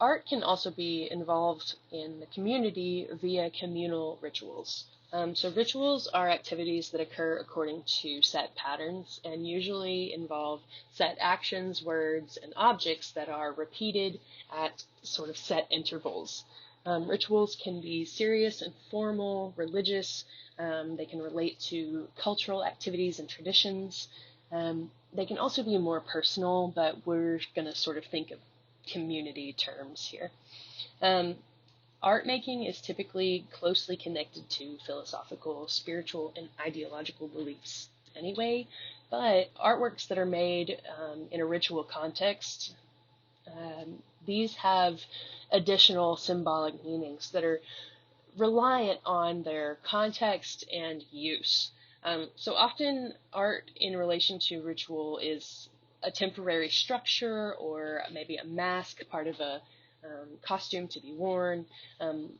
Art can also be involved in the community via communal rituals. So rituals are activities that occur according to set patterns and usually involve set actions, words, and objects that are repeated at sort of set intervals. Rituals can be serious and formal, religious. They can relate to cultural activities and traditions. They can also be more personal, but we're going to sort of think of community terms here. Um, Art making is typically closely connected to philosophical, spiritual, and ideological beliefs anyway, but artworks that are made in a ritual context, these have additional symbolic meanings that are reliant on their context and use. So often, art in relation to ritual is a temporary structure or maybe a mask, part of a costume to be worn.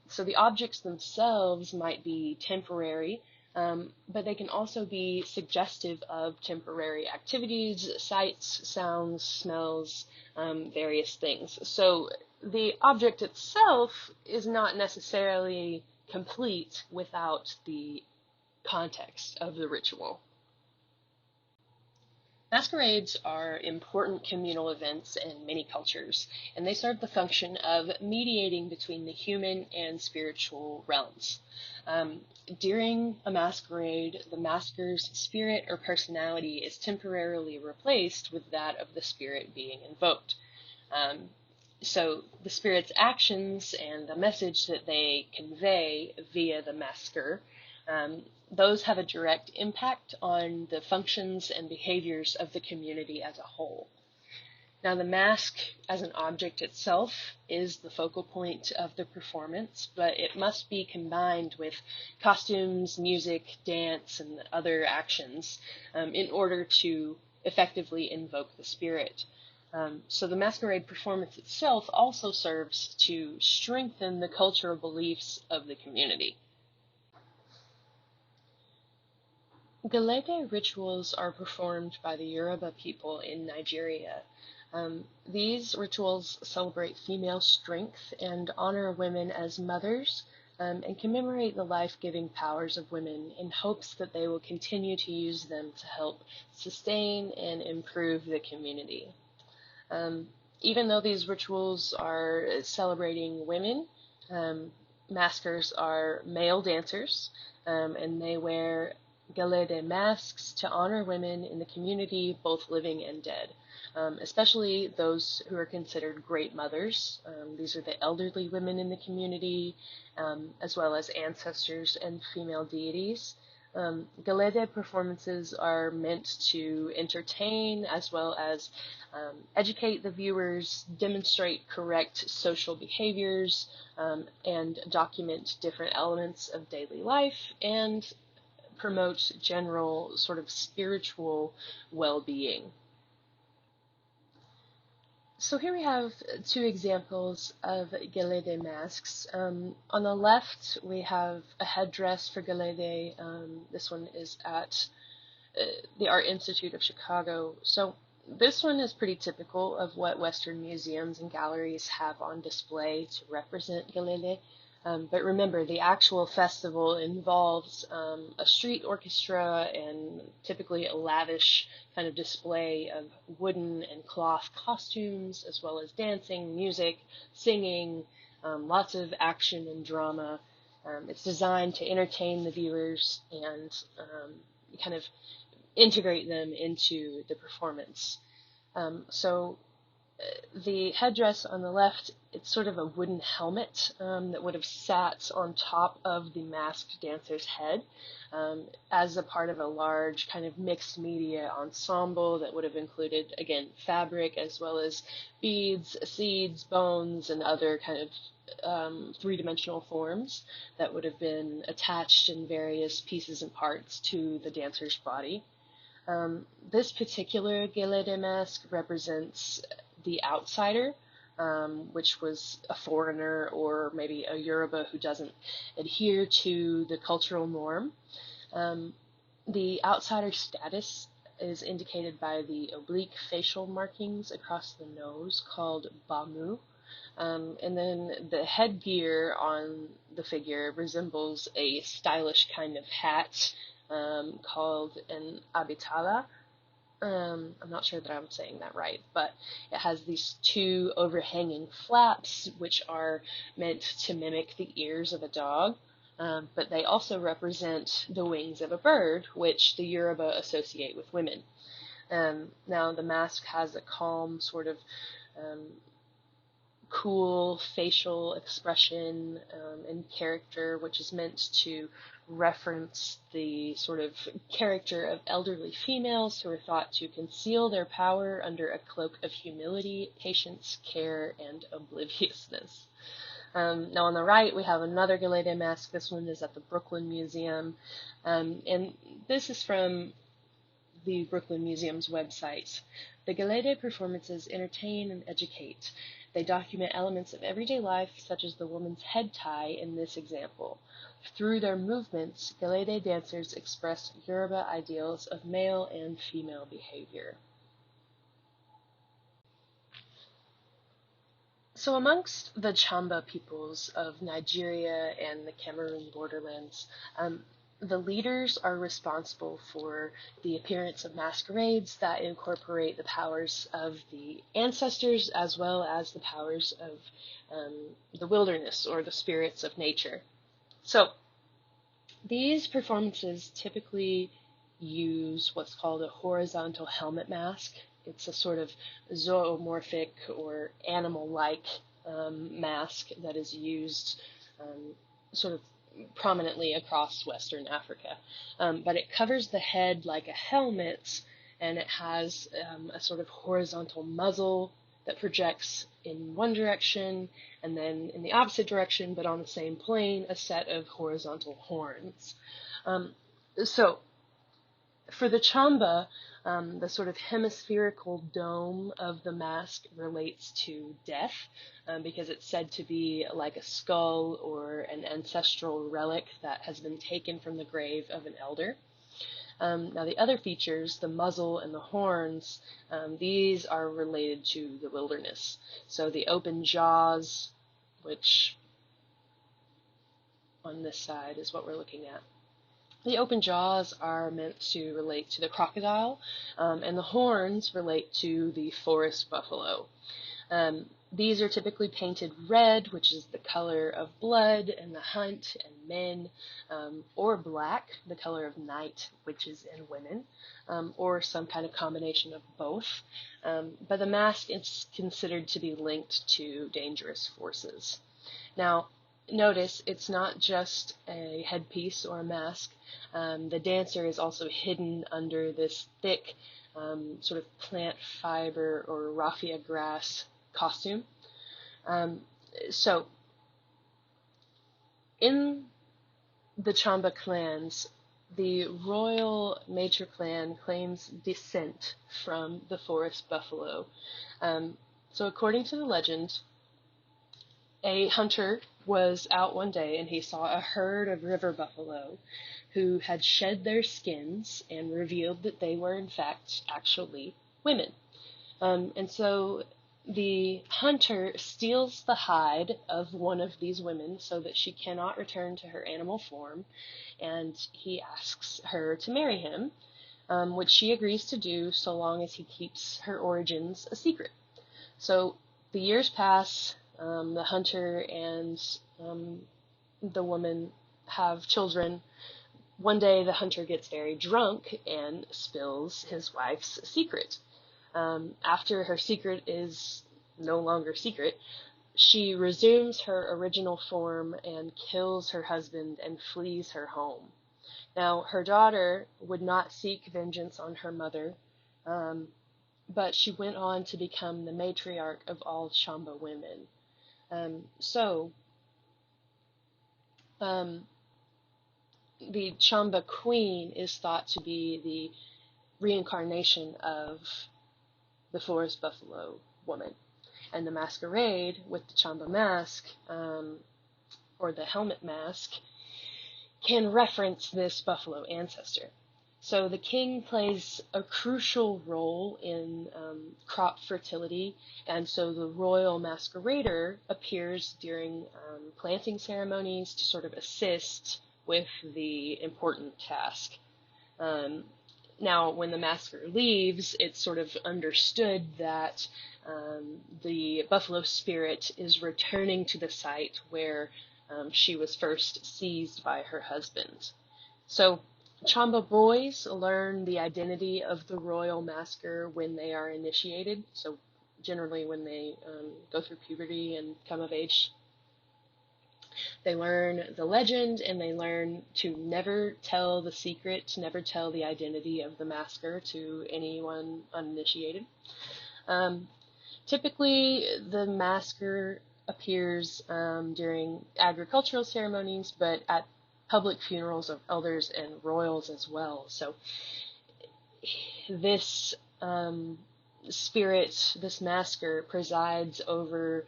So the objects themselves might be temporary, but they can also be suggestive of temporary activities, sights, sounds, smells, various things. So the object itself is not necessarily complete without the context of the ritual. Masquerades are important communal events in many cultures, and they serve the function of mediating between the human and spiritual realms. Um, During a masquerade, the masker's spirit or personality is temporarily replaced with that of the spirit being invoked. Um, so the spirit's actions and the message that they convey via the masker, um, those have a direct impact on the functions and behaviors of the community as a whole. Now, the mask as an object itself is the focal point of the performance, but it must be combined with costumes, music, dance, and other actions in order to effectively invoke the spirit. So the masquerade performance itself also serves to strengthen the cultural beliefs of the community. Gelede rituals are performed by the Yoruba people in Nigeria. These rituals celebrate female strength and honor women as mothers, and commemorate the life-giving powers of women in hopes that they will continue to use them to help sustain and improve the community. Um, Even though these rituals are celebrating women, maskers are male dancers, and they wear gelede masks to honor women in the community, both living and dead, especially those who are considered great mothers. These are the elderly women in the community, as well as ancestors and female deities. Gelede performances are meant to entertain as well as educate the viewers, demonstrate correct social behaviors, and document different elements of daily life, and promote general sort of spiritual well-being. So here we have two examples of gelede masks. On the left, we have a headdress for gelede. This one is at the Art Institute of Chicago. So this one is pretty typical of what Western museums and galleries have on display to represent gelede. But remember, the actual festival involves a street orchestra and typically a lavish kind of display of wooden and cloth costumes, as well as dancing, music, singing, lots of action and drama. It's designed to entertain the viewers and kind of integrate them into the performance. So the headdress on the left, it's sort of a wooden helmet that would have sat on top of the masked dancer's head as a part of a large kind of mixed media ensemble that would have included, again, fabric as well as beads, seeds, bones, and other kind of three-dimensional forms that would have been attached in various pieces and parts to the dancer's body. This particular gelede mask represents the outsider, which was a foreigner or maybe a Yoruba who doesn't adhere to the cultural norm. The outsider status is indicated by the oblique facial markings across the nose called bamu. And then the headgear on the figure resembles a stylish kind of hat called an abitala. I'm not sure that I'm saying that right, but it has these two overhanging flaps, which are meant to mimic the ears of a dog, but they also represent the wings of a bird, which the Yoruba associate with women. Now, the mask has a calm, sort of cool facial expression and character, which is meant to reference the sort of character of elderly females who are thought to conceal their power under a cloak of humility, patience, care, and obliviousness. Now on the right we have another Gelede mask. This one is at the Brooklyn Museum, and this is from the Brooklyn Museum's website. The Gelede performances entertain and educate. They document elements of everyday life, such as the woman's head tie in this example. Through their movements, Gelede dancers express Yoruba ideals of male and female behavior. So amongst the Chamba peoples of Nigeria and the Cameroon borderlands, the leaders are responsible for the appearance of masquerades that incorporate the powers of the ancestors as well as the powers of the wilderness or the spirits of nature. So these performances typically use what's called a horizontal helmet mask. It's a sort of zoomorphic or animal-like mask that is used sort of prominently across Western Africa. But it covers the head like a helmet, and it has a sort of horizontal muzzle that projects in one direction, and then in the opposite direction, but on the same plane, a set of horizontal horns. So for the Chamba, the sort of hemispherical dome of the mask relates to death, because it's said to be like a skull or an ancestral relic that has been taken from the grave of an elder. Now the other features, the muzzle and the horns, these are related to the wilderness. So the open jaws, which on this side is what we're looking at. The open jaws are meant to relate to the crocodile, and the horns relate to the forest buffalo. These are typically painted red, which is the color of blood and the hunt and men, or black, the color of night, witches, and women, or some kind of combination of both. But the mask is considered to be linked to dangerous forces. Now, notice it's not just a headpiece or a mask. The dancer is also hidden under this thick sort of plant fiber or raffia grass costume. So in the Chamba clans, the royal maître clan claims descent from the forest buffalo. So according to the legend, a hunter was out one day and he saw a herd of river buffalo who had shed their skins and revealed that they were in fact actually women. And so the hunter steals the hide of one of these women so that she cannot return to her animal form, and he asks her to marry him, which she agrees to do so long as he keeps her origins a secret. So the years pass, the hunter and the woman have children. One day the hunter gets very drunk and spills his wife's secret. After her secret is no longer secret, she resumes her original form and kills her husband and flees her home. Now, her daughter would not seek vengeance on her mother, but she went on to become the matriarch of all Chamba women. The Chamba queen is thought to be the reincarnation of the forest buffalo woman. And the masquerade with the Chamba mask, or the helmet mask, can reference this buffalo ancestor. So the king plays a crucial role in crop fertility, and so the royal masquerader appears during planting ceremonies to sort of assist with the important task. Um, Now, when the masker leaves, it's sort of understood that the buffalo spirit is returning to the site where she was first seized by her husband. So Chamba boys learn the identity of the royal masker when they are initiated, so generally when they go through puberty and come of age. They learn the legend, and they learn to never tell the secret, to never tell the identity of the masker to anyone uninitiated. Um, Typically, the masker appears during agricultural ceremonies, but at public funerals of elders and royals as well. So this spirit, this masker, presides over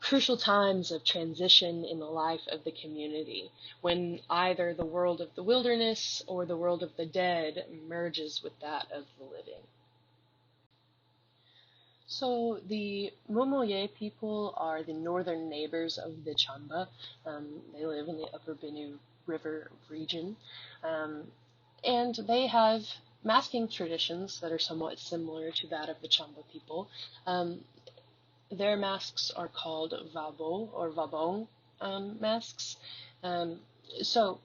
crucial times of transition in the life of the community, when either the world of the wilderness or the world of the dead merges with that of the living. So the Momoye people are the northern neighbors of the Chamba. They live in the Upper Benue River region, and they have masking traditions that are somewhat similar to that of the Chamba people. Their masks are called Vabo or Vabong masks. So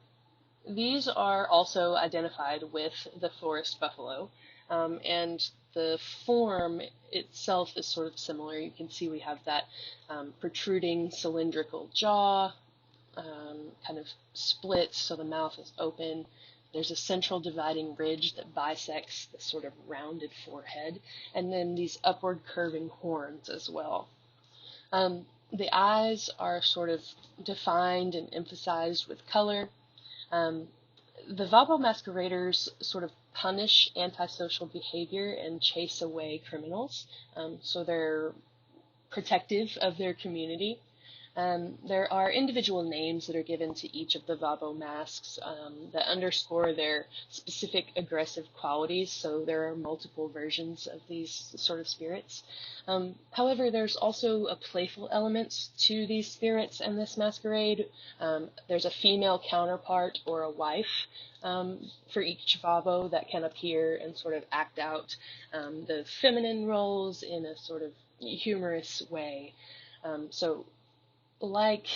these are also identified with the forest buffalo, and the form itself is sort of similar. You can see we have that protruding cylindrical jaw, kind of split so the mouth is open. There's a central dividing ridge that bisects the sort of rounded forehead, and then these upward curving horns as well. The eyes are sort of defined and emphasized with color. The Vabo masqueraders sort of punish antisocial behavior and chase away criminals, so they're protective of their community. There are individual names that are given to each of the Vabo masks that underscore their specific aggressive qualities, so there are multiple versions of these sort of spirits. However, there's also a playful element to these spirits and this masquerade. There's a female counterpart or a wife for each Vabo that can appear and sort of act out the feminine roles in a sort of humorous way. So like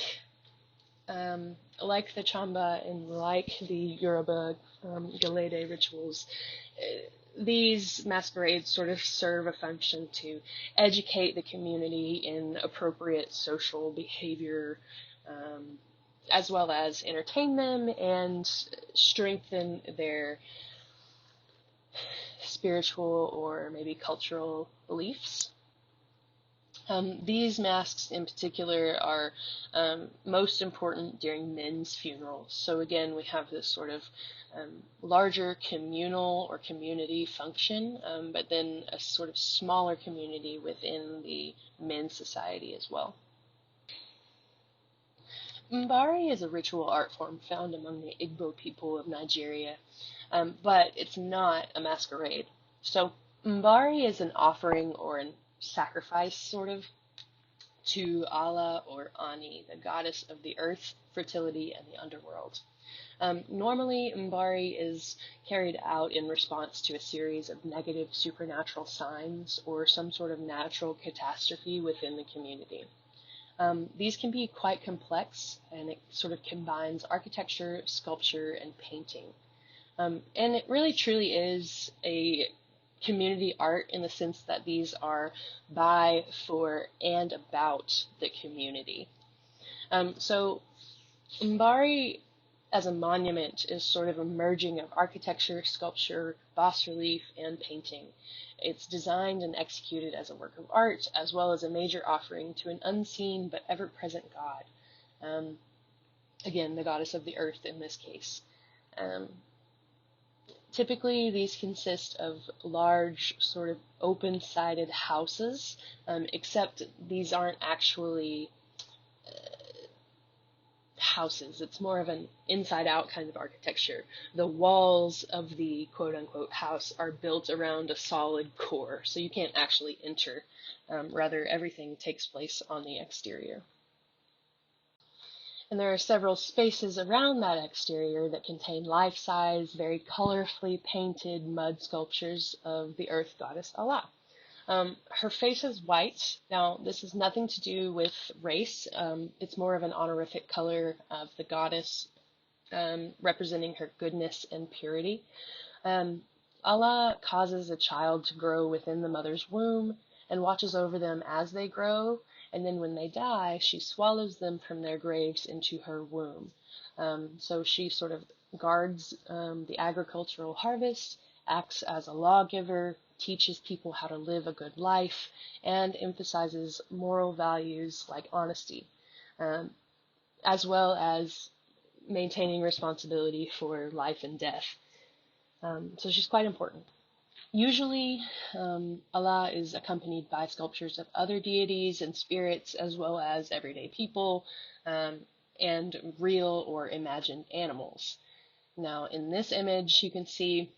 the Chamba and like the Yoruba Gelede rituals, these masquerades sort of serve a function to educate the community in appropriate social behavior, as well as entertain them and strengthen their spiritual or maybe cultural beliefs. These masks in particular are most important during men's funerals. So again, we have this sort of larger communal or community function, but then a sort of smaller community within the men's society as well. Umbari is a ritual art form found among the Igbo people of Nigeria, but it's not a masquerade. So Umbari is an offering or an sacrifice, sort of, to Allah or Ani, the goddess of the earth, fertility, and the underworld. Normally, Umbari is carried out in response to a series of negative supernatural signs or some sort of natural catastrophe within the community. These can be quite complex, and it sort of combines architecture, sculpture, and painting. And it really truly is a community art in the sense that these are by, for, and about the community. So Umbari as a monument is sort of a merging of architecture, sculpture, bas-relief, and painting. It's designed and executed as a work of art, as well as a major offering to an unseen but ever-present god. Again, the goddess of the earth in this case. Typically, these consist of large, sort of open-sided houses, except these aren't actually houses. It's more of an inside-out kind of architecture. The walls of the quote-unquote house are built around a solid core, so you can't actually enter. Rather, everything takes place on the exterior. And there are several spaces around that exterior that contain life-size, very colorfully painted mud sculptures of the earth goddess Allah. Her face is white. Now, this has nothing to do with race. It's more of an honorific color of the goddess, representing her goodness and purity. Allah causes a child to grow within the mother's womb and watches over them as they grow, and then when they die, she swallows them from their graves into her womb. So she sort of guards the agricultural harvest, acts as a lawgiver, teaches people how to live a good life, and emphasizes moral values like honesty, as well as maintaining responsibility for life and death. So she's quite important. Usually, Allah is accompanied by sculptures of other deities and spirits, as well as everyday people, and real or imagined animals. Now, in this image, you can see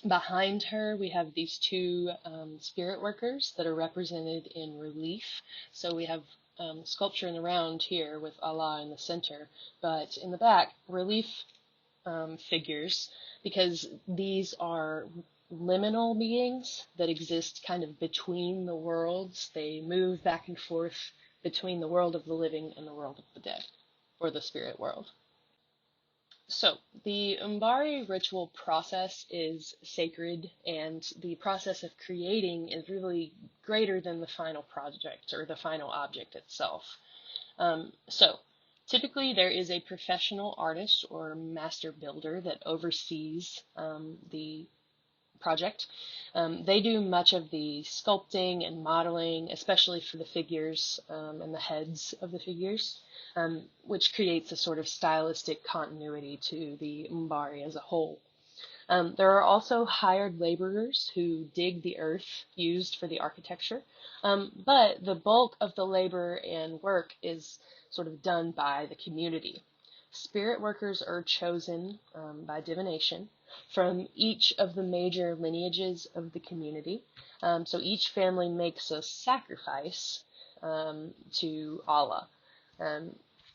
behind her, we have these two spirit workers that are represented in relief. So we have sculpture in the round here with Allah in the center, but in the back, relief figures, because these are liminal beings that exist kind of between the worlds. They move back and forth between the world of the living and the world of the dead, or the spirit world. So, the Umbari ritual process is sacred, and the process of creating is really greater than the final project or the final object itself. So, typically there is a professional artist or master builder that oversees the project. They do much of the sculpting and modeling, especially for the figures and the heads of the figures, which creates a sort of stylistic continuity to the Umbari as a whole. There are also hired laborers who dig the earth used for the architecture, but the bulk of the labor and work is sort of done by the community. Spirit workers are chosen by divination from each of the major lineages of the community. So each family makes a sacrifice to Allah.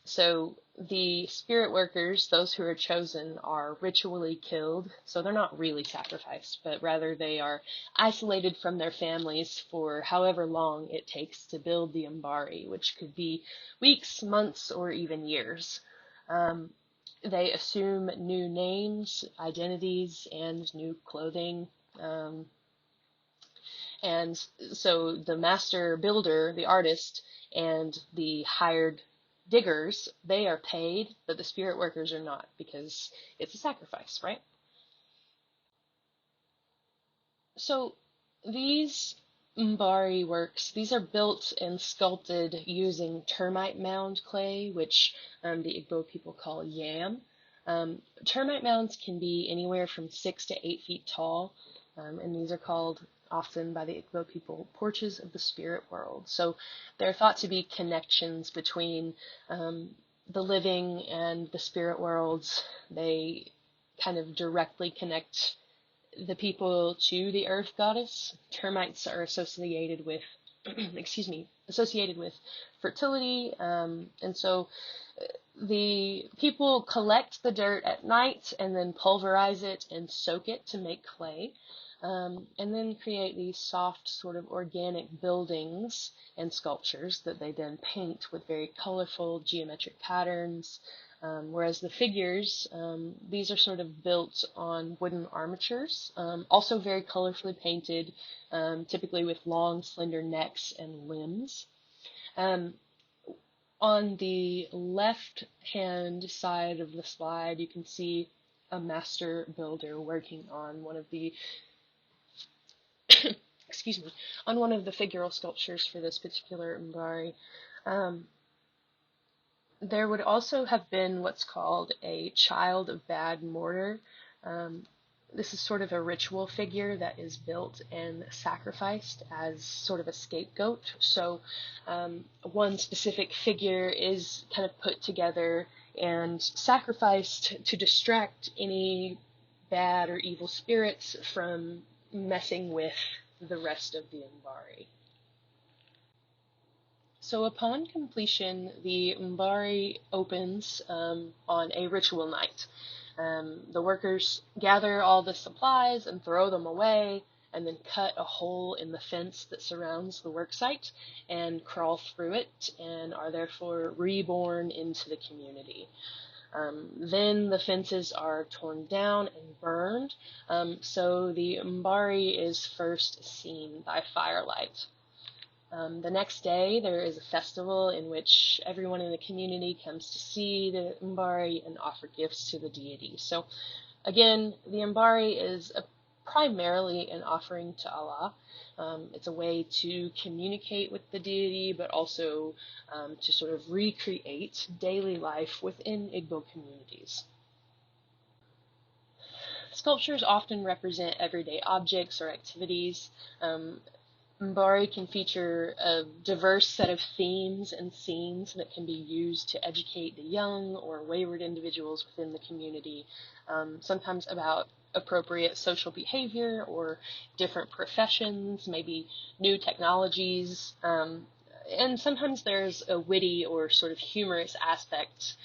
So the spirit workers, those who are chosen, are ritually killed. So they're not really sacrificed, but rather they are isolated from their families for however long it takes to build the Umbari, which could be weeks, months, or even years. They assume new names, identities, and new clothing. And so the master builder, the artist, and the hired diggers, they are paid, but the spirit workers are not, because it's a sacrifice, right? So these Umbari works, these are built and sculpted using termite mound clay, which the Igbo people call yam. Termite mounds can be anywhere from 6 to 8 feet tall, and these are called often by the Igbo people porches of the spirit world. So they're thought to be connections between the living and the spirit worlds. They kind of directly connect the people to the earth goddess. Termites are associated with, associated with fertility, and so the people collect the dirt at night and then pulverize it and soak it to make clay, and then create these soft sort of organic buildings and sculptures that they then paint with very colorful geometric patterns. Whereas the figures, these are sort of built on wooden armatures, also very colorfully painted, typically with long, slender necks and limbs. On the left-hand side of the slide, you can see a master builder working on one of the, on one of the figural sculptures for this particular Umbari. There would also have been what's called a child of Bad Mortar. This is sort of a ritual figure that is built and sacrificed as sort of a scapegoat. So one specific figure is kind of put together and sacrificed to distract any bad or evil spirits from messing with the rest of the Umbari. So upon completion, the Umbari opens on a ritual night. The workers gather all the supplies and throw them away, and then cut a hole in the fence that surrounds the worksite and crawl through it, and are therefore reborn into the community. Then the fences are torn down and burned, so the Umbari is first seen by firelight. The next day, there is a festival in which everyone in the community comes to see the Umbari and offer gifts to the deity. So, again, the Umbari is primarily an offering to Allah. It's a way to communicate with the deity, but also to sort of recreate daily life within Igbo communities. Sculptures often represent everyday objects or activities. Umbari can feature a diverse set of themes and scenes that can be used to educate the young or wayward individuals within the community, sometimes about appropriate social behavior or different professions, maybe new technologies, and sometimes there's a witty or sort of humorous aspect.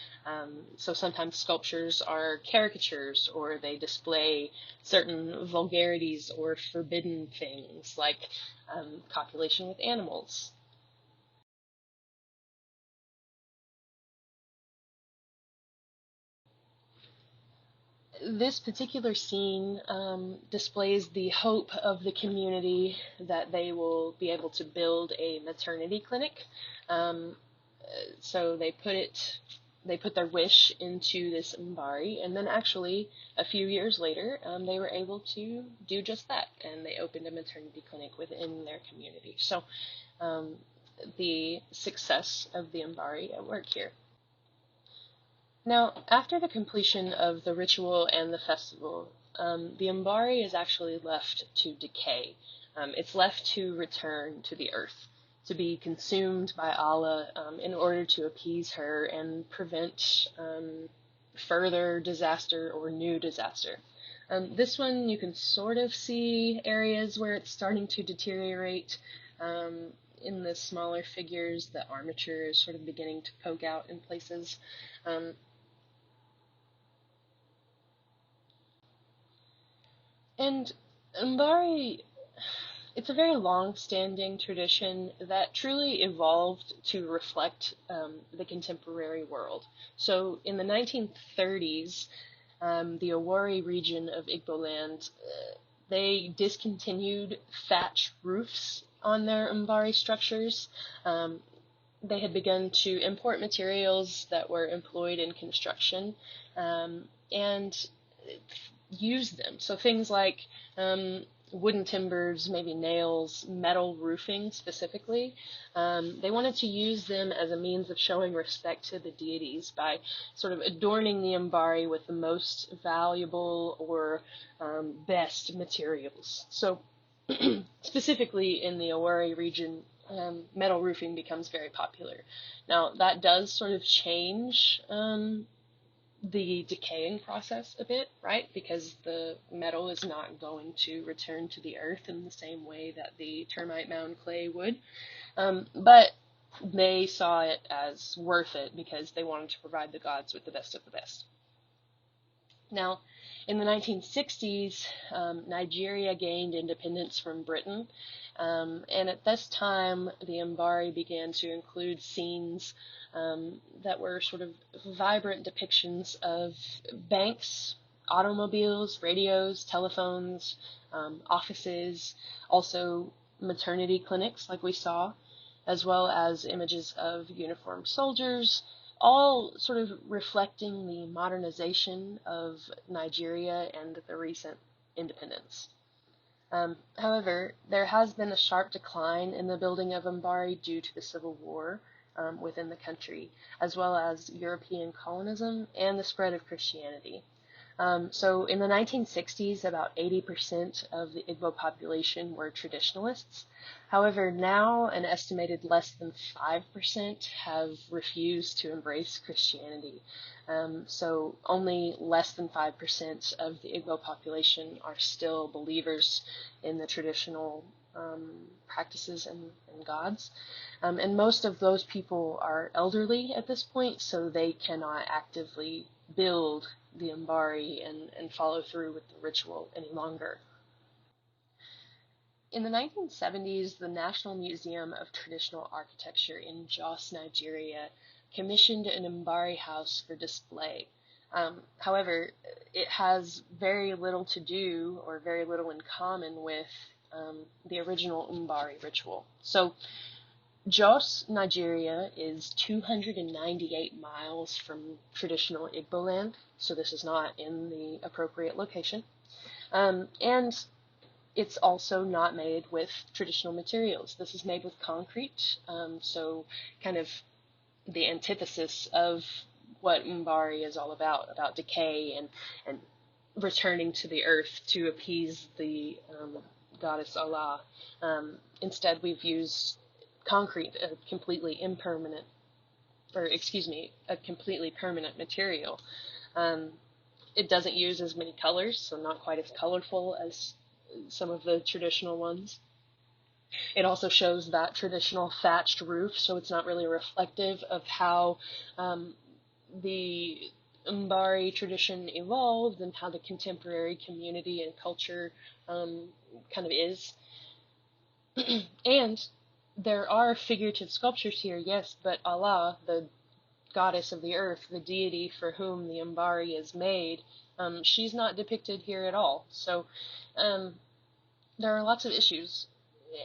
So sometimes sculptures are caricatures, or they display certain vulgarities or forbidden things, like copulation with animals. This particular scene displays the hope of the community that they will be able to build a maternity clinic. So they put their wish into this Umbari, and then actually a few years later, they were able to do just that, and they opened a maternity clinic within their community. So the success of the Umbari at work here. Now, after the completion of the ritual and the festival, the Umbari is actually left to decay. It's left to return to the earth, to be consumed by Allah in order to appease her and prevent further disaster or new disaster. This one, you can sort of see areas where it's starting to deteriorate. In the smaller figures, the armature is sort of beginning to poke out in places. And Umbari, it's a very long-standing tradition that truly evolved to reflect the contemporary world. So in the 1930s, the Awari region of Igbo land, they discontinued thatch roofs on their Umbari structures. They had begun to import materials that were employed in construction and use them. So things like wooden timbers, maybe nails, metal roofing specifically. They wanted to use them as a means of showing respect to the deities by sort of adorning the Umbari with the most valuable or best materials. So specifically in the Awari region, metal roofing becomes very popular. Now, that does sort of change the decaying process a bit, right? Because the metal is not going to return to the earth in the same way that the termite mound clay would. But they saw it as worth it because they wanted to provide the gods with the best of the best. Now, in the 1960s, Nigeria gained independence from Britain, and at this time, the Umbari began to include scenes that were sort of vibrant depictions of banks, automobiles, radios, telephones, offices, also maternity clinics like we saw, as well as images of uniformed soldiers, all sort of reflecting the modernization of Nigeria and the recent independence. However, there has been a sharp decline in the building of Umbari due to the Civil War within the country, as well as European colonism and the spread of Christianity. So in the 1960s, about 80% of the Igbo population were traditionalists. However, now an estimated less than 5% have refused to embrace Christianity. So only less than 5% of the Igbo population are still believers in the traditional practices and gods. And most of those people are elderly at this point, so they cannot actively build the Umbari and follow through with the ritual any longer. In the 1970s, the National Museum of Traditional Architecture in Jos, Nigeria, commissioned an Umbari house for display. However, it has very little to do or very little in common with the original Umbari ritual. So Jos, Nigeria is 298 miles from traditional Igbo land, so this is not in the appropriate location. And it's also not made with traditional materials. This is made with concrete, so kind of the antithesis of what Umbari is all about decay and returning to the earth to appease the goddess Allah. Instead, we've used concrete, a completely permanent material. It doesn't use as many colors, so not quite as colorful as some of the traditional ones. It also shows that traditional thatched roof, so it's not really reflective of how the Umbari tradition evolved and how the contemporary community and culture kind of is. And there are figurative sculptures here, yes, but Allah, the goddess of the earth, the deity for whom the Umbari is made, she's not depicted here at all. So there are lots of issues.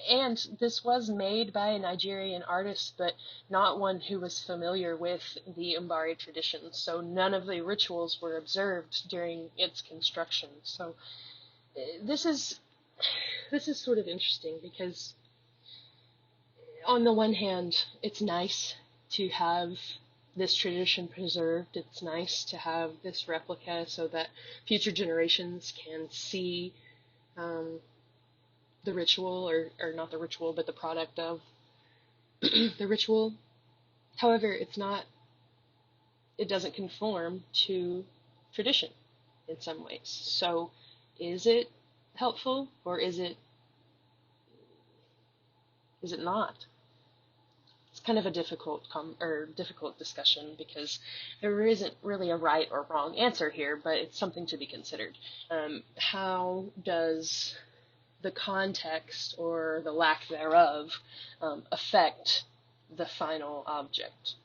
And this was made by a Nigerian artist, but not one who was familiar with the Umbari tradition. So none of the rituals were observed during its construction. So this is sort of interesting because on the one hand, it's nice to have this tradition preserved. It's nice to have this replica so that future generations can see the ritual, or not the ritual, but the product of the ritual. However, it doesn't conform to tradition in some ways. So is it helpful, or is it not? It's kind of a difficult discussion because there isn't really a right or wrong answer here, but it's something to be considered. How does the context or the lack thereof affect the final object?